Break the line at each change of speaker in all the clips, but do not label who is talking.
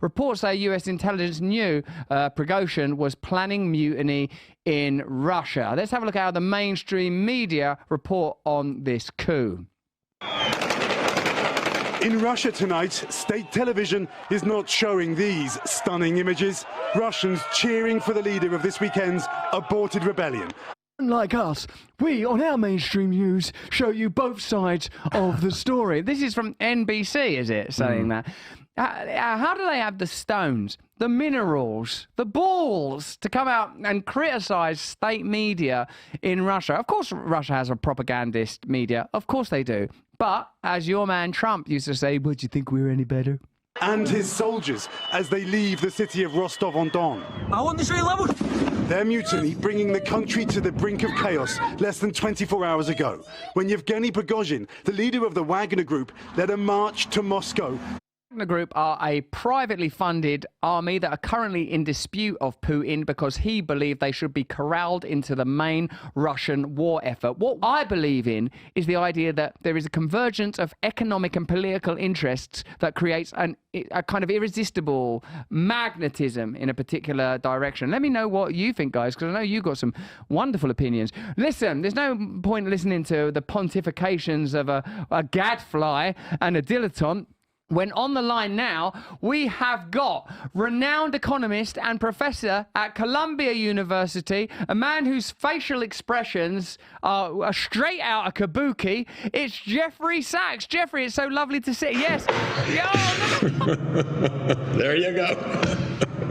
reports say U.S. intelligence knew Prigozhin was planning mutiny in Russia. Let's have a look at how the mainstream media report on this coup.
In Russia tonight, state television is not showing these stunning images. Russians cheering for the leader of this weekend's aborted rebellion.
Unlike us, we on our mainstream news show you both sides of the story. This is from NBC, is it, saying that? How do they have the stones, the minerals, the balls to come out and criticise state media in Russia? Of course Russia has a propagandist media. Of course they do. But, as your man Trump used to say, would you think we were any better?
And his soldiers as they leave the city of Rostov-on-Don. Their mutiny bringing the country to the brink of chaos less than 24 hours ago, when Yevgeny Prigozhin, the leader of the Wagner group, led a march to Moscow.
The group are a privately funded army that are currently in dispute of Putin because he believed they should be corralled into the main Russian war effort. What I believe in is the idea that there is a convergence of economic and political interests that creates a kind of irresistible magnetism in a particular direction. Let me know what you think, guys, because I know you've got some wonderful opinions. Listen, there's no point listening to the pontifications of a gadfly and a dilettante when on the line now, we have got renowned economist and professor at Columbia University, a man whose facial expressions are straight out of kabuki. It's Jeffrey Sachs. Jeffrey, it's so lovely to see. Yes.
There you go.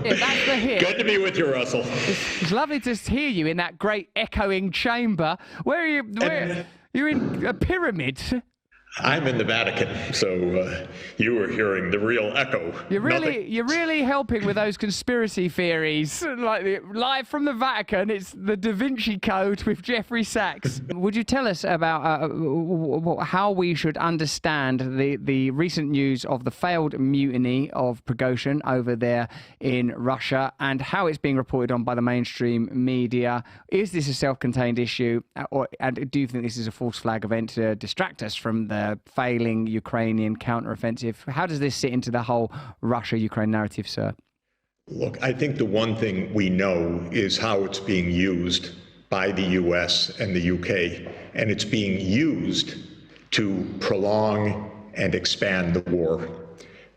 Yeah, that's the hit.
Good to be with you, Russell.
It's lovely to hear you in that great echoing chamber. Where are you? You're in a pyramid.
I'm in the Vatican, so you were hearing the real echo.
You're really helping with those conspiracy theories, like live from the Vatican. It's the Da Vinci Code with Jeffrey Sachs. Would you tell us about how we should understand the recent news of the failed mutiny of Prigozhin over there in Russia and how it's being reported on by the mainstream media? Is this a self-contained issue, and do you think this is a false flag event to distract us from the failing Ukrainian counteroffensive? How does this sit into the whole Russia-Ukraine narrative, sir?
Look, I think the one thing we know is how it's being used by the US and the UK, and it's being used to prolong and expand the war,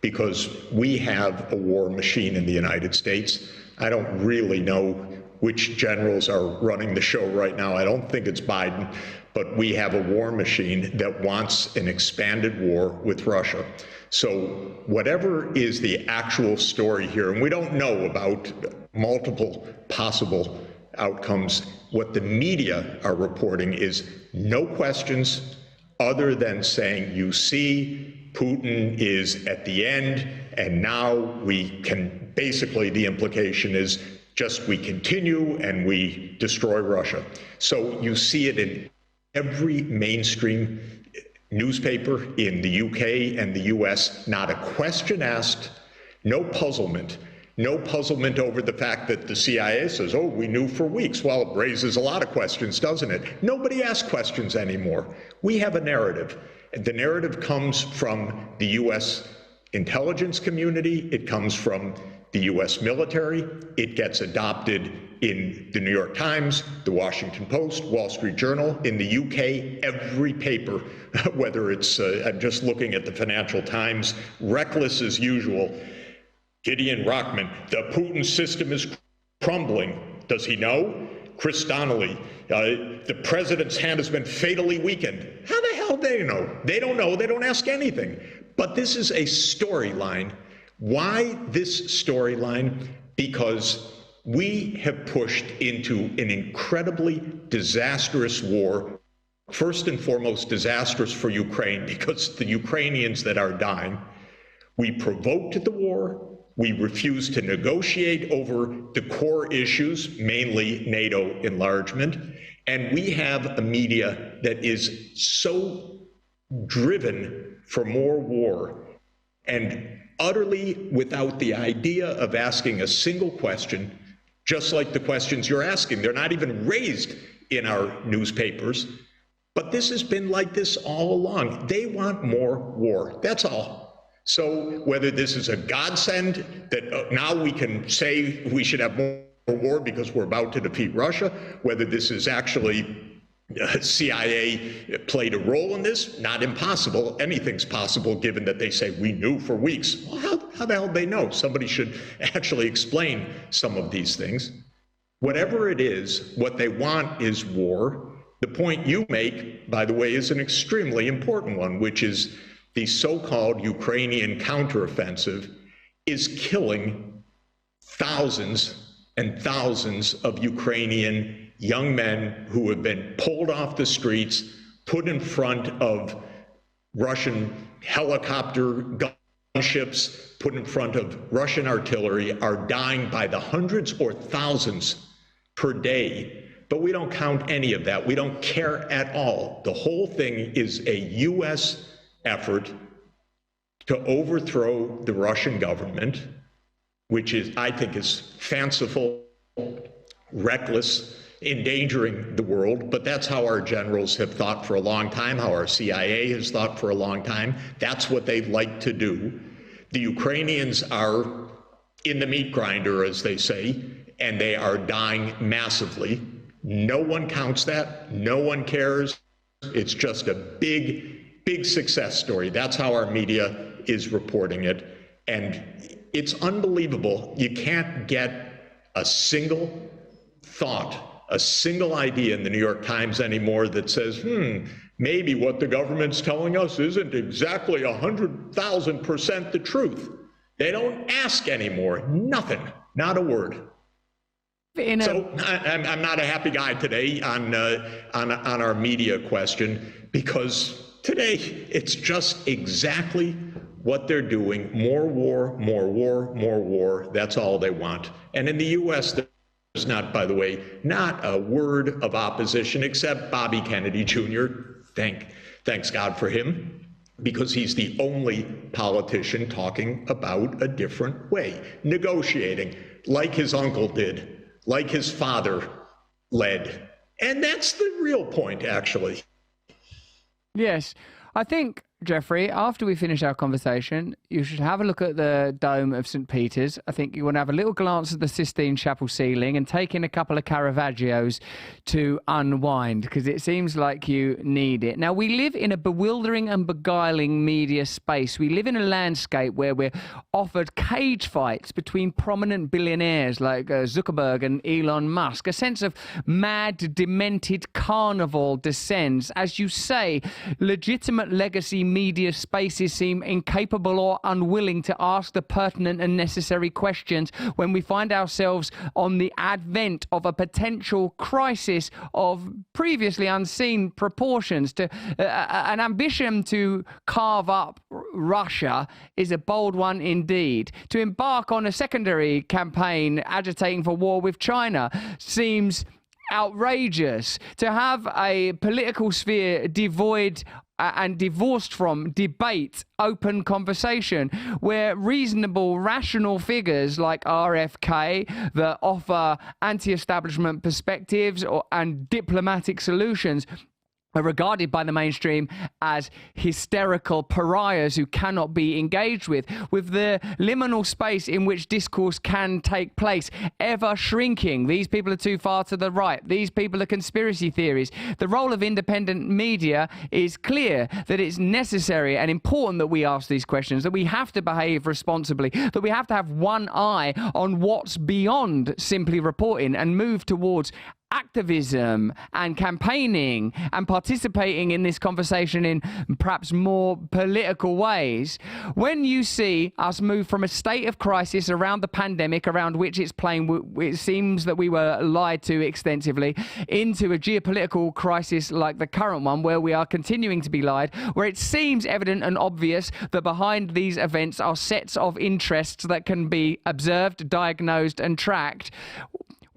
because we have a war machine in the United States. I don't really know which generals are running the show right now. I don't think it's Biden. But we have a war machine that wants an expanded war with Russia. So whatever is the actual story here, and we don't know about multiple possible outcomes, what the media are reporting is no questions other than saying, you see, Putin is at the end, and now we can, basically the implication is just we continue and we destroy Russia. So you see it in every mainstream newspaper in the UK and the US, not a question asked, no puzzlement over the fact that the CIA says, oh, we knew for weeks. Well, it raises a lot of questions, doesn't it? Nobody asks questions anymore. We have a narrative. The narrative comes from the US intelligence community. It comes from the US military. It gets adopted in the New York Times, the Washington Post, Wall Street Journal. In the UK, every paper, whether it's, I'm just looking at the Financial Times, reckless as usual. Gideon Rockman, the Putin system is crumbling. Does he know? Chris Donnelly, the president's hand has been fatally weakened. How the hell do they know? They don't know. They don't ask anything. But this is a storyline. Why this storyline? Because we have pushed into an incredibly disastrous war. First and foremost, disastrous for Ukraine because the Ukrainians that are dying. We provoked the war. We refused to negotiate over the core issues, mainly NATO enlargement. And we have a media that is so driven for more war and utterly without the idea of asking a single question, just like the questions you're asking. They're not even raised in our newspapers. But this has been like this all along. They want more war. That's all. So whether this is a godsend that now we can say we should have more war because we're about to defeat Russia, whether this is actually CIA played a role in this, not impossible. Anything's possible given that they say we knew for weeks. Well, how the hell do they know? Somebody should actually explain some of these things. Whatever it is, what they want is war. The point you make, by the way, is an extremely important one, which is the so-called Ukrainian counteroffensive is killing thousands and thousands of Ukrainian young men who have been pulled off the streets, put in front of Russian helicopter gunships, put in front of Russian artillery, are dying by the hundreds or thousands per day. But we don't count any of that. We don't care at all. The whole thing is a U.S. effort to overthrow the Russian government, which is, I think, is fanciful, reckless, endangering the world. But that's how our generals have thought for a long time, how our CIA has thought for a long time. That's what they'd like to do. The Ukrainians are in the meat grinder, as they say, and they are dying massively. No one counts that. No one cares. It's just a big success story. That's how our media is reporting it. And it's unbelievable. You can't get a single thought, a single idea in the New York Times anymore that says, maybe what the government's telling us isn't exactly 100,000% the truth. They don't ask anymore. Nothing. Not a word. So I'm not a happy guy today on our media question, because today it's just exactly what they're doing. More war, more war, more war. That's all they want. And in the U.S., there's not, by the way, not a word of opposition except Bobby Kennedy Jr. Thanks God for him, because he's the only politician talking about a different way, negotiating like his uncle did, like his father led. And that's the real point, actually.
Yes. I think, Jeffrey, after we finish our conversation, you should have a look at the dome of St. Peter's. I think you want to have a little glance at the Sistine Chapel ceiling and take in a couple of Caravaggios to unwind, because it seems like you need it. Now, we live in a bewildering and beguiling media space. We live in a landscape where we're offered cage fights between prominent billionaires like Zuckerberg and Elon Musk. A sense of mad, demented carnival descends. As you say, legitimate legacy media spaces seem incapable or unwilling to ask the pertinent and necessary questions when we find ourselves on the advent of a potential crisis of previously unseen proportions. An ambition to carve up Russia is a bold one indeed. To embark on a secondary campaign agitating for war with China seems outrageous. To have a political sphere devoid and divorced from debate, open conversation, where reasonable, rational figures like RFK that offer anti-establishment perspectives and diplomatic solutions are regarded by the mainstream as hysterical pariahs who cannot be engaged with the liminal space in which discourse can take place, ever shrinking. These people are too far to the right. These people are conspiracy theories. The role of independent media is clear, that it's necessary and important that we ask these questions, that we have to behave responsibly, that we have to have one eye on what's beyond simply reporting and move towards activism and campaigning and participating in this conversation in perhaps more political ways. When you see us move from a state of crisis around the pandemic, around which it's playing, it seems that we were lied to extensively, into a geopolitical crisis like the current one, where we are continuing to be lied, where it seems evident and obvious that behind these events are sets of interests that can be observed, diagnosed and tracked.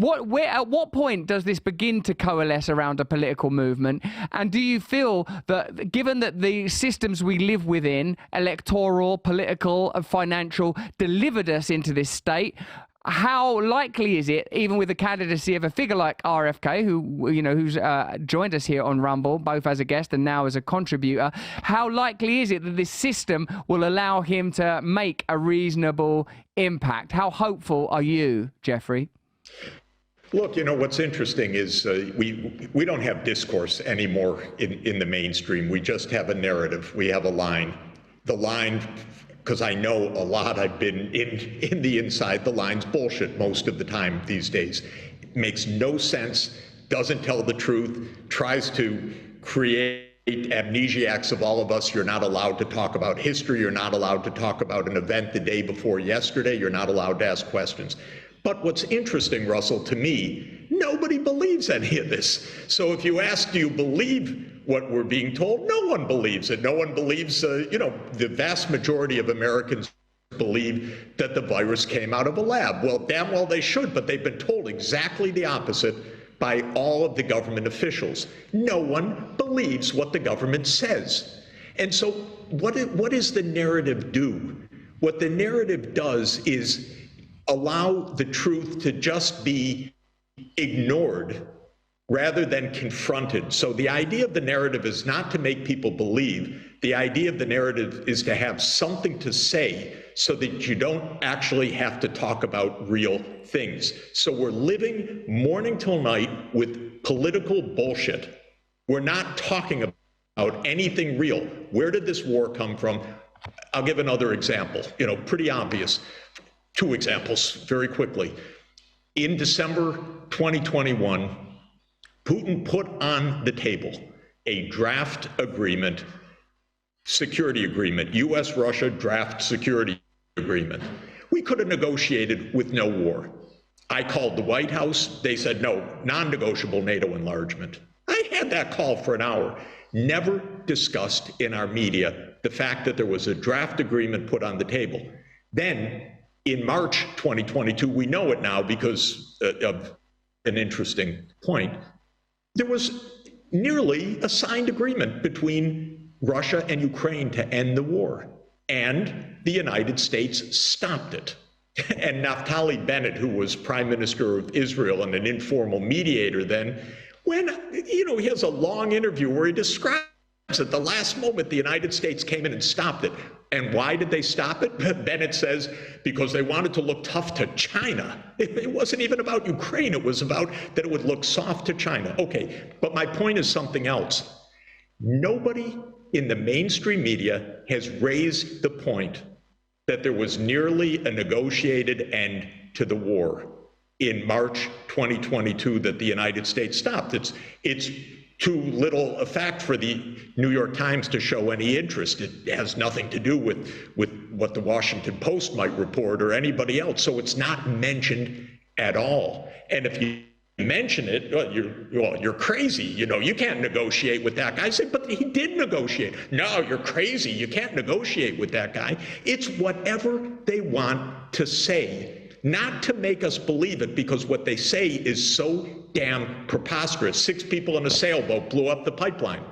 At what point does this begin to coalesce around a political movement? And do you feel that, given that the systems we live within, electoral, political and financial, delivered us into this state, How likely is it, even with the candidacy of a figure like RFK, who's joined us here on Rumble, both as a guest and now as a contributor, how likely is it that this system will allow him to make a reasonable impact? How hopeful are you, Jeffrey?
Look, what's interesting is we don't have discourse anymore in the mainstream. We just have a narrative. We have a line. The line, because I know a lot, I've been in the inside, the line's bullshit most of the time these days. It makes no sense, doesn't tell the truth, tries to create amnesiacs of all of us. You're not allowed to talk about history. You're not allowed to talk about an event the day before yesterday. You're not allowed to ask questions. But what's interesting, Russell, to me, nobody believes any of this. So if you ask, do you believe what we're being told? No one believes it. No one believes, the vast majority of Americans believe that the virus came out of a lab. Well, damn well they should, but they've been told exactly the opposite by all of the government officials. No one believes what the government says. And so what does the narrative do? What the narrative does is allow the truth to just be ignored rather than confronted. So the idea of the narrative is not to make people believe. The idea of the narrative is to have something to say so that you don't actually have to talk about real things. So we're living morning till night with political bullshit. We're not talking about anything real. Where did this war come from? I'll give another example, pretty obvious. Two examples very quickly. In December 2021, Putin put on the table a draft agreement, security agreement, U.S.-Russia draft security agreement. We could have negotiated with no war. I called the White House. They said, no, non-negotiable NATO enlargement. I had that call for an hour. Never discussed in our media the fact that there was a draft agreement put on the table. Then, in March 2022, we know it now because of an interesting point, there was nearly a signed agreement between Russia and Ukraine to end the war, and the United States stopped it. And Naftali Bennett, who was Prime Minister of Israel and an informal mediator then, he has a long interview where he describes at the last moment the United States came in and stopped it. And why did they stop it? Bennett says, because they wanted to look tough to China. It wasn't even about Ukraine. It was about that it would look soft to China. Okay, but my point is something else. Nobody in the mainstream media has raised the point that there was nearly a negotiated end to the war in March 2022 that the United States stopped. It's too little a fact for the New York Times to show any interest. It has nothing to do with what the Washington Post might report or anybody else. So it's not mentioned at all. And if you mention it, you're crazy. You can't negotiate with that guy. I say, but he did negotiate. No, you're crazy. You can't negotiate with that guy. It's whatever they want to say, not to make us believe it, because what they say is so damn preposterous. 6 people in a sailboat blew up the pipeline.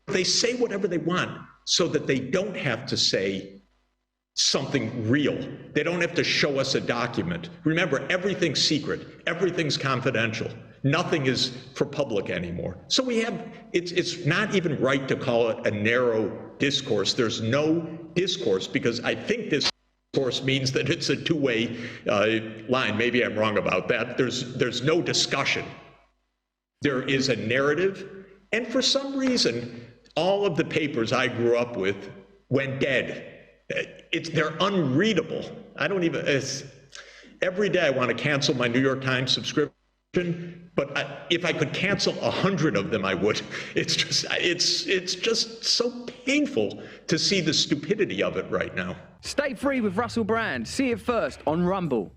They say whatever they want so that they don't have to say something real. They don't have to show us a document. Remember, everything's secret. Everything's confidential. Nothing is for public anymore. So it's not even right to call it a narrow discourse. There's no discourse, because I think this discourse means that it's a two-way line. Maybe I'm wrong about that. There's no discussion. There is a narrative, and for some reason, all of the papers I grew up with went dead. They're unreadable. Every day I want to cancel my New York Times subscription, but if I could cancel 100 of them, I would. It's just so painful to see the stupidity of it right now.
Stay free with Russell Brand. See it first on Rumble.